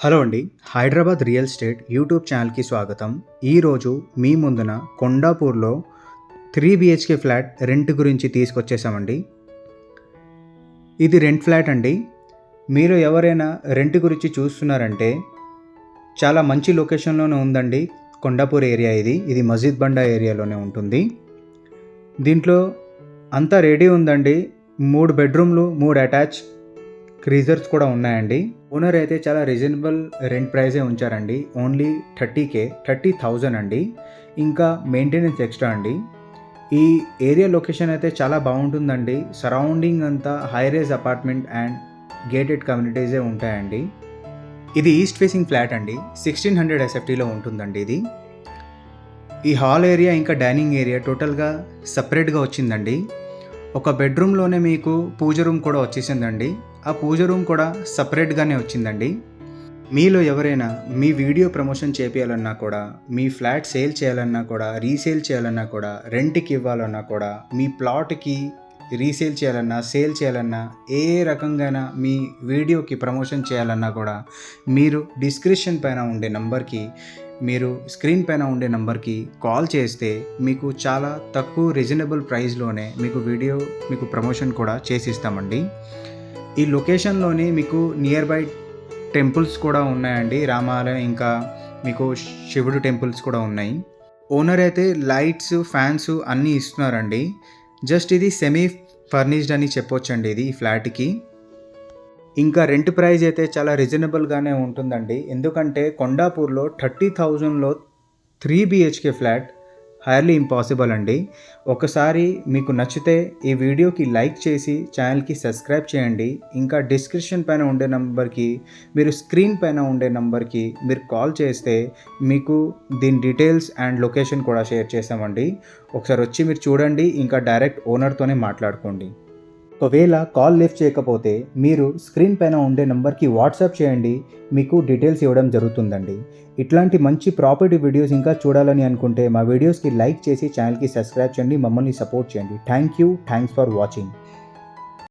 Hello అండి. Hyderabad real estate YouTube ఛానల్‌కి స్వాగతం. ఈరోజు మీ ముందున కొండాపూర్‌లో 3 బీహెచ్‌కే ఫ్లాట్ రెంట్ గురించి తీసుకొచ్చేసామండి. ఇది రెంట్ ఫ్లాట్ అండి. మీరు ఎవరైనా రెంట్ గురించి చూస్తున్నారంటే చాలా మంచి లొకేషన్‌లోనే ఉందండి. కొండాపూర్ ఏరియా ఇది. ఇది మజీద్ బండా ఏరియాలోనే ఉంటుంది. దీంట్లో అంతా రెడీ ఉందండి. 3 బెడ్‌రూమ్‌లు, 3 అటాచ్ క్రీజర్స్ కూడా ఉన్నాయండి. ఓనర్ అయితే చాలా రీజనబుల్ రెంట్ ప్రైజే ఉంచారండి. ఓన్లీ 30,000 అండి. ఇంకా మెయింటెనెన్స్ ఎక్స్ట్రా అండి. ఈ ఏరియా లొకేషన్ అయితే చాలా బాగుంటుందండి. సరౌండింగ్ అంతా high rise apartment and gated కమ్యూనిటీసే ఉంటాయండి. ఇది ఈస్ట్ ఫేసింగ్ ఫ్లాట్ అండి. 1600 ఎస్ఎఫ్టీలో ఉంటుందండి ఇది. ఈ హాల్ ఏరియా ఇంకా డైనింగ్ ఏరియా టోటల్గా సపరేట్గా వచ్చిందండి. ఒక బెడ్రూమ్లోనే మీకు పూజ రూమ్ కూడా వచ్చేసిందండి. ఆ పూజ రూమ్ కూడా సపరేట్గానే వచ్చిందండి. మీలో ఎవరైనా మీ వీడియో ప్రమోషన్ చేపియాలన్నా కూడా, మీ ఫ్లాట్ సేల్ చేయాలన్నా కూడా, రీసేల్ చేయాలన్నా కూడా, రెంట్కి ఇవ్వాలన్నా కూడా, మీ ప్లాట్కి రీసేల్ చేయాలన్నా, సేల్ చేయాలన్నా, ఏ రకంగాన మీ వీడియోకి ప్రమోషన్ చేయాలన్నా కూడా మీరు డిస్క్రిప్షన్ పైన ఉండే నంబర్కి, మీరు స్క్రీన్ పైన ఉండే నంబర్కి కాల్ చేస్తే మీకు చాలా తక్కువ రీజనబుల్ ప్రైస్లోనే మీకు ప్రమోషన్ కూడా చేసిస్తామండి. ఈ లొకేషన్లోని మీకు నియర్ బై టెంపుల్స్ కూడా ఉన్నాయండి. రామాలయం ఇంకా మీకు శివుడు టెంపుల్స్ కూడా ఉన్నాయి. ఓనర్ అయితే లైట్స్, ఫ్యాన్స్ అన్నీ ఇస్తున్నారండి. జస్ట్ ఇది సెమీ ఫర్నిష్డ్ అని చెప్పొచ్చండి ఇది ఈ ఫ్లాట్కి. ఇంకా రెంట్ ప్రైస్ అయితే చాలా రీజనబుల్గానే ఉంటుందండి. ఎందుకంటే కొండాపూర్లో 30,000లో 3 బీహెచ్కే ఫ్లాట్ హైర్లీ ఇంపాసిబుల్ అండి. ఒకసారి మీకు నచ్చితే ఈ వీడియోకి లైక్ చేసి ఛానల్కి సబ్స్క్రైబ్ చేయండి. ఇంకా డిస్క్రిప్షన్ పైన ఉండే నంబర్కి, మీరు స్క్రీన్ పైన ఉండే నంబర్కి మీరు కాల్ చేస్తే మీకు దీని డీటెయిల్స్ అండ్ లొకేషన్ కూడా షేర్ చేస్తామండి. ఒకసారి వచ్చి మీరు చూడండి. ఇంకా డైరెక్ట్ ఓనర్తోనే మాట్లాడుకోండి. ఒకవేళ కాల్ లిఫ్ట్ చేయకపోతే మీరు స్క్రీన్ పైన ఉండే నెంబర్కి వాట్సాప్ చేయండి. మీకు డీటెయిల్స్ ఇవ్వడం జరుగుతుందండి. ఇట్లాంటి మంచి ప్రాపర్టీ వీడియోస్ ఇంకా చూడాలని అనుకుంటే మా వీడియోస్కి లైక్ చేసి ఛానల్కి సబ్స్క్రైబ్ చేయండి. మమ్మల్ని సపోర్ట్ చేయండి. Thanks for watching.